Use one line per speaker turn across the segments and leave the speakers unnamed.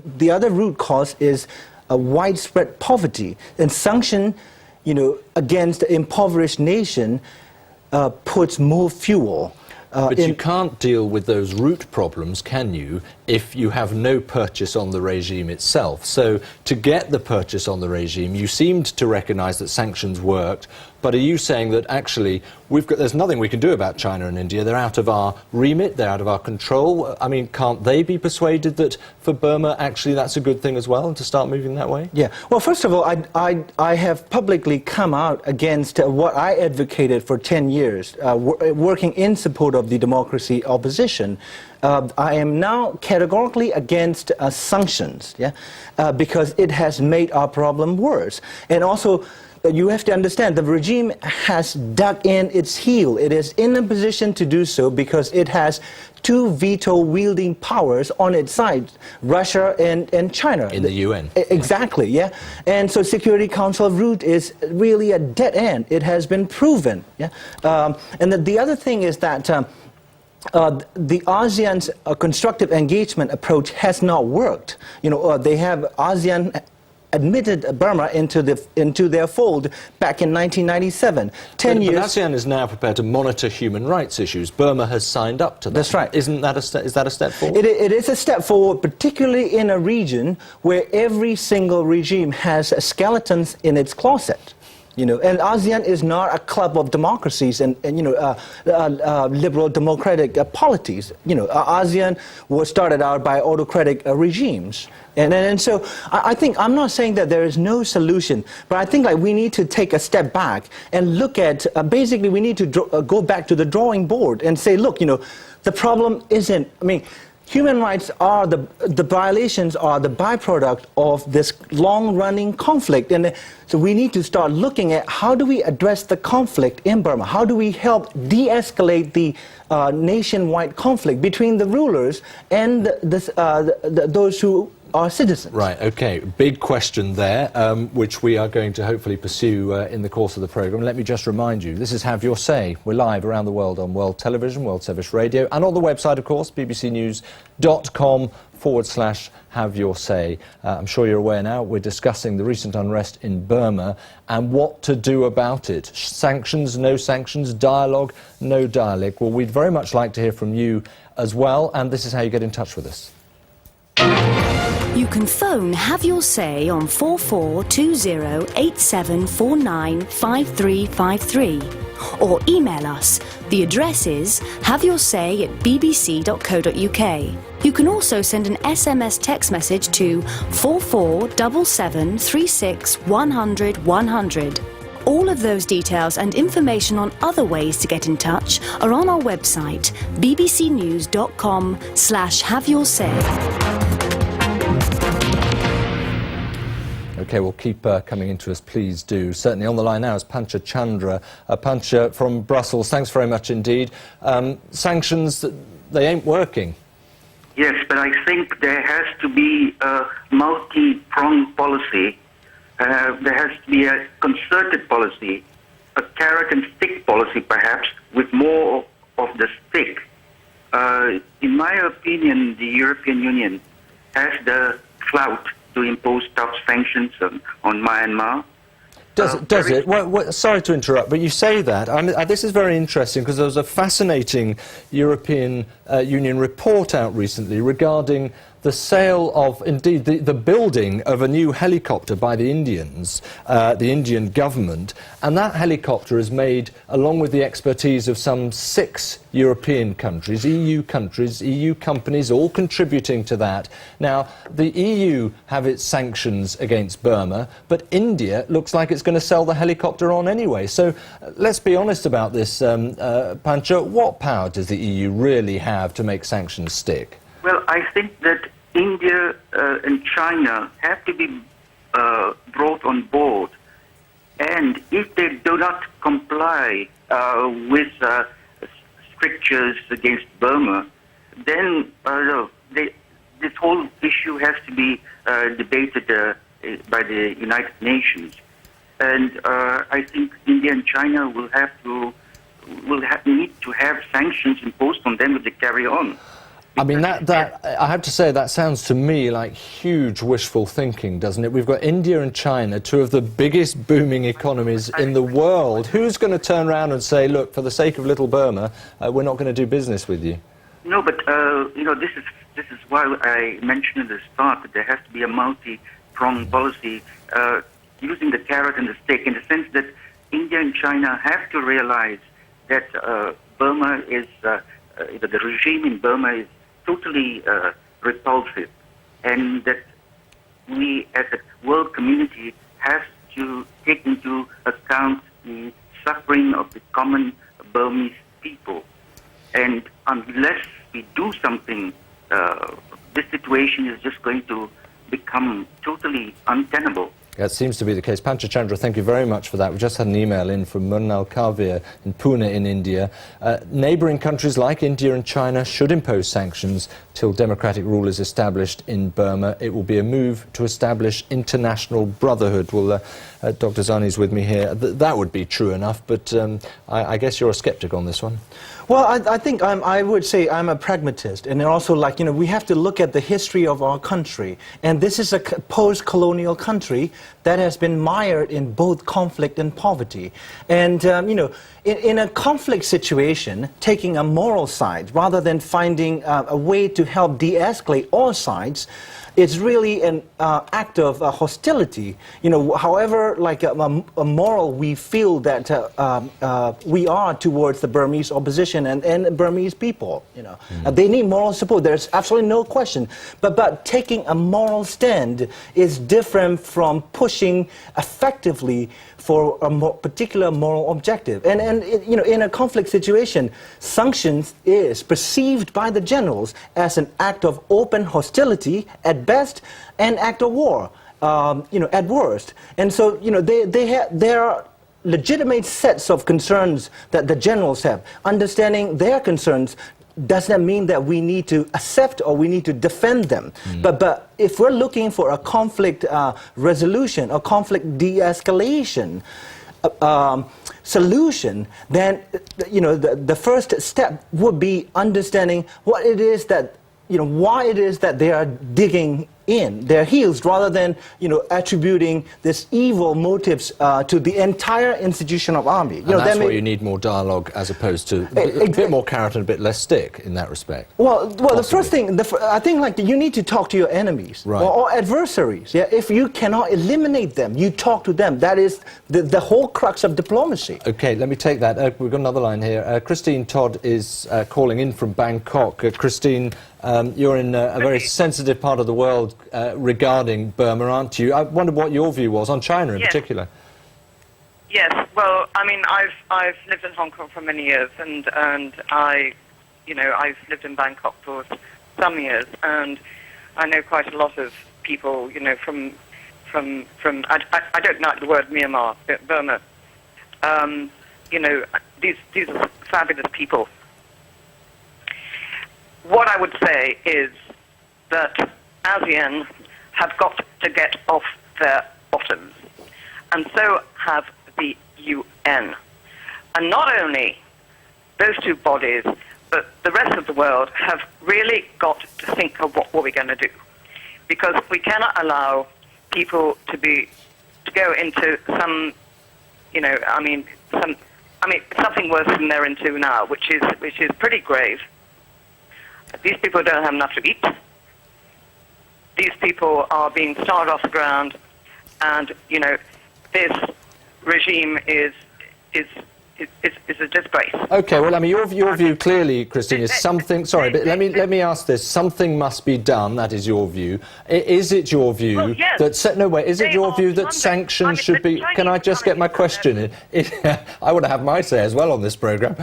The other root cause is a widespread poverty, and sanction, against the impoverished nation puts more fuel.
But you can't deal with those root problems, can you, if you have no purchase on the regime itself? So to get the purchase on the regime, you seemed to recognise that sanctions worked, but are you saying that actually there's nothing we can do about China and India? They're out of our remit, they're out of our control. I mean, can't they be persuaded that for Burma, actually, that's a good thing as well, and to start moving that way?
Yeah. Well, first of all, I have publicly come out against what I advocated for 10 years, working in support of the democracy opposition. I am now categorically against sanctions, because it has made our problem worse. And also, you have to understand, the regime has dug in its heel. It is in a position to do so because it has two veto-wielding powers on its side, Russia and China.
In the UN.
Exactly, yeah. And so Security Council route is really a dead end. It has been proven, and the other thing is that the ASEAN's constructive engagement approach has not worked. They have ASEAN admitted Burma into their fold back in 1997. 10 years.
But ASEAN is now prepared to monitor human rights issues. Burma has signed up to that.
That's right.
Is that a step forward?
It is a step forward, particularly in a region where every single regime has skeletons in its closet. And ASEAN is not a club of democracies and liberal democratic polities. ASEAN was started out by autocratic regimes. And so I think, I'm not saying that there is no solution, but I think we need to take a step back and look at, basically we need to go back to the drawing board and say, look, the problem isn't, human rights are the violations are the byproduct of this long-running conflict, and so we need to start looking at how do we address the conflict in Burma? How do we help de-escalate the nationwide conflict between the rulers and those who are citizens?
Right, okay. Big question there, which we are going to hopefully pursue in the course of the programme. Let me just remind you, this is Have Your Say. We're live around the world on World Television, World Service Radio, and on the website, of course, bbcnews.com/Have Your Say. I'm sure you're aware now, we're discussing the recent unrest in Burma and what to do about it. Sanctions, no sanctions, dialogue, no dialogue. Well, we'd very much like to hear from you as well, and this is how you get in touch with us.
You can phone Have Your Say on 442087495353 or email us. The address is haveyoursay@bbc.co.uk. You can also send an SMS text message to 447736100100. All of those details and information on other ways to get in touch are on our website, bbcnews.com/haveyoursay.
OK, well, keep coming into us, please do. Certainly on the line now is Pancha Chandra. Pancha from Brussels, thanks very much indeed. Sanctions, they ain't working.
Yes, but I think there has to be a multi-pronged policy. There has to be a concerted policy, a carrot and stick policy perhaps, with more of the stick. In my opinion, the European Union has the clout to impose tough sanctions on Myanmar.
Does it? Well, sorry to interrupt, but you say that. This is very interesting because there was a fascinating European Union report out recently regarding the sale of, indeed, the building of a new helicopter by the Indians, the Indian government, and that helicopter is made along with the expertise of some 6 European countries, EU companies, all contributing to that. Now, the EU have its sanctions against Burma, but India looks like it's going to sell the helicopter on anyway. So let's be honest about this, Pancha. What power does the EU really have to make sanctions stick?
Well, I think that India and China have to be brought on board. And if they do not comply with strictures against Burma, then this whole issue has to be debated by the United Nations. And I think India and China will need to have sanctions imposed on them if they carry on.
I mean, I have to say, that sounds to me like huge wishful thinking, doesn't it? We've got India and China, two of the biggest booming economies in the world. Who's going to turn around and say, look, for the sake of little Burma, we're not going to do business with you?
No, but this is why I mentioned at the start that there has to be a multi-pronged policy using the carrot and the stick, in the sense that India and China have to realize that Burma is the regime in Burma is totally repulsive, and that we as a world community have to take into account the suffering of the common Burmese people. And unless we do something, this situation is just going to become totally untenable.
That seems to be the case. Panchachandra, thank you very much for that. We just had an email in from Murnal Kavir in Pune in India. Neighbouring countries like India and China should impose sanctions till democratic rule is established in Burma. It will be a move to establish international brotherhood. Well, Dr. Zarni's with me here. That would be true enough, but I guess you're a sceptic on this one.
Well, I think I would say I'm a pragmatist, and also, like, we have to look at the history of our country, and this is a post-colonial country that has been mired in both conflict and poverty. And, in a conflict situation, taking a moral side rather than finding a way to help de-escalate all sides, it's really an act of hostility. However, like a moral we feel that we are towards the Burmese opposition and Burmese people. They need moral support. There's absolutely no question. But taking a moral stand is different from pushing effectively for a particular moral objective. And in a conflict situation, sanctions is perceived by the generals as an act of open hostility at best and act of war, at worst. And so, there are legitimate sets of concerns that the generals have. Understanding their concerns does not mean that we need to accept or we need to defend them. But if we're looking for a conflict resolution or conflict de-escalation solution, then the first step would be understanding what it is that why it is that they are digging in their heels, rather than attributing this evil motives to the entire institution of army.
And that's why you need more dialogue as opposed to a bit more carrot and a bit less stick in that respect.
Well, the first thing, I think, you need to talk to your enemies,
right,
or adversaries. Yeah, if you cannot eliminate them, you talk to them. That is the whole crux of diplomacy.
Okay, let me take that. We've got another line here. Christine Todd is calling in from Bangkok. Christine, you're in a very sensitive part of the world regarding Burma, aren't you? I wondered what your view was on China in particular.
Yes, well, I mean, I've lived in Hong Kong for many years, and I've lived in Bangkok for some years, and I know quite a lot of people, from I don't like the word Myanmar, but Burma. These are fabulous people. What I would say is that ASEAN have got to get off their bottoms, and so have the UN. And not only those two bodies, but the rest of the world have really got to think of what we're going to do, because we cannot allow people to go into some, something worse than they're into now, which is pretty grave. These people don't have enough to eat. These people are being starved off the ground, and this regime is a disgrace.
Okay, well, I mean, your view clearly, Christine, is something. Sorry, but let me ask this: something must be done. That is your view. Is it your view that? No, wait. Is it your view that sanctions should be? Can I just get my question in? I want to have my say as well on this program.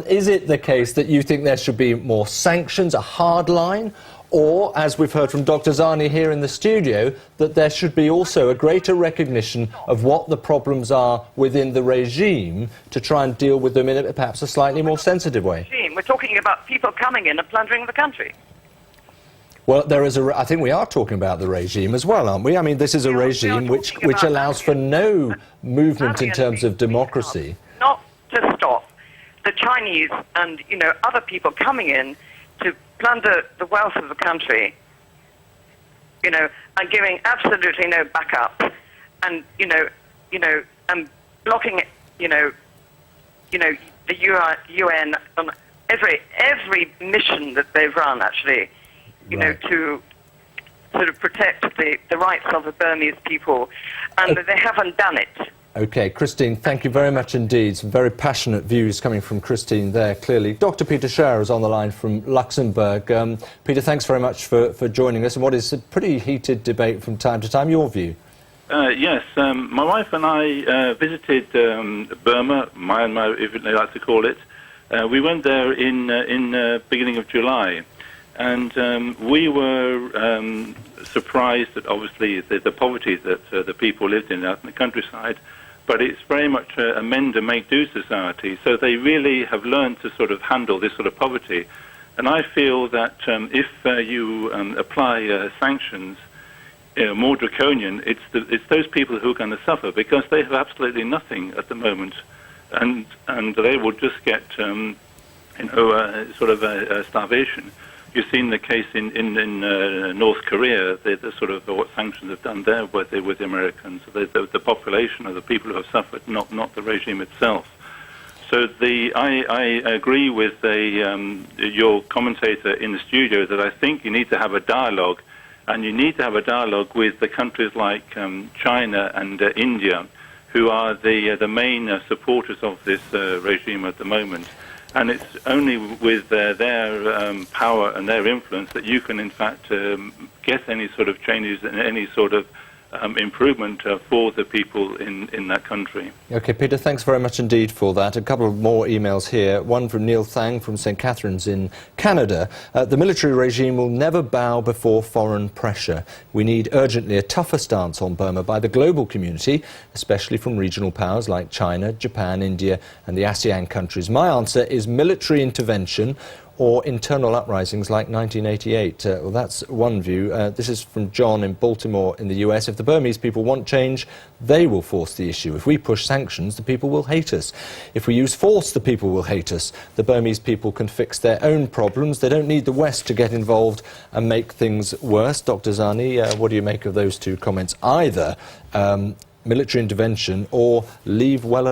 Is it the case that you think there should be more sanctions, a hard line? Or, as we've heard from Dr. Zarni here in the studio, that there should be also a greater recognition of what the problems are within the regime to try and deal with them in perhaps a slightly more sensitive way.
We're talking about people coming in and plundering the country.
Well, I think we are talking about the regime as well, aren't we? I mean, this is a regime which allows for no movement in terms of democracy. Not
to stop the Chinese and, other people coming in to plunder the wealth of the country, you know, and giving absolutely no backup, and and blocking it, the UN on every mission that they've run, actually, to sort of protect the rights of the Burmese people, and they haven't done it.
Okay, Christine, thank you very much indeed. Some very passionate views coming from Christine there, clearly. Dr. Peter Scher is on the line from Luxembourg. Peter, thanks very much for joining us. And what is a pretty heated debate from time to time, your view?
Yes, my wife and I visited Burma, Myanmar, if they like to call it. We went there in beginning of July, and we were surprised at obviously the poverty that the people lived in out in the countryside. But it's very much a mend and make do society, so they really have learned to sort of handle this sort of poverty. And I feel that if you apply sanctions, more draconian, it's those people who are going to suffer, because they have absolutely nothing at the moment, and they will just get sort of a starvation. You've seen the case in North Korea, the sort of what sanctions have done there with the Americans. The population of the people who have suffered, not the regime itself. So I agree with your commentator in the studio that I think you need to have a dialogue, and you need to have a dialogue with the countries like China and India, who are the main supporters of this regime at the moment. And it's only with their power and their influence that you can, in fact, get any sort of changes and any sort of improvement for the people in that country.
Okay, Peter, thanks very much indeed for that. A couple of more emails here. One from Neil Thang from St. Catharines in Canada. The military regime will never bow before foreign pressure. We need urgently a tougher stance on Burma by the global community, especially from regional powers like China, Japan, India and the ASEAN countries. My answer is military intervention or internal uprisings like 1988. Well, that's one view. This is from John in Baltimore in the US. If the Burmese people want change, they will force the issue. If we push sanctions, the people will hate us. If we use force, the people will hate us. The Burmese people can fix their own problems. They don't need the West to get involved and make things worse. Dr. Zarni, what do you make of those two comments? Either military intervention or leave well alone.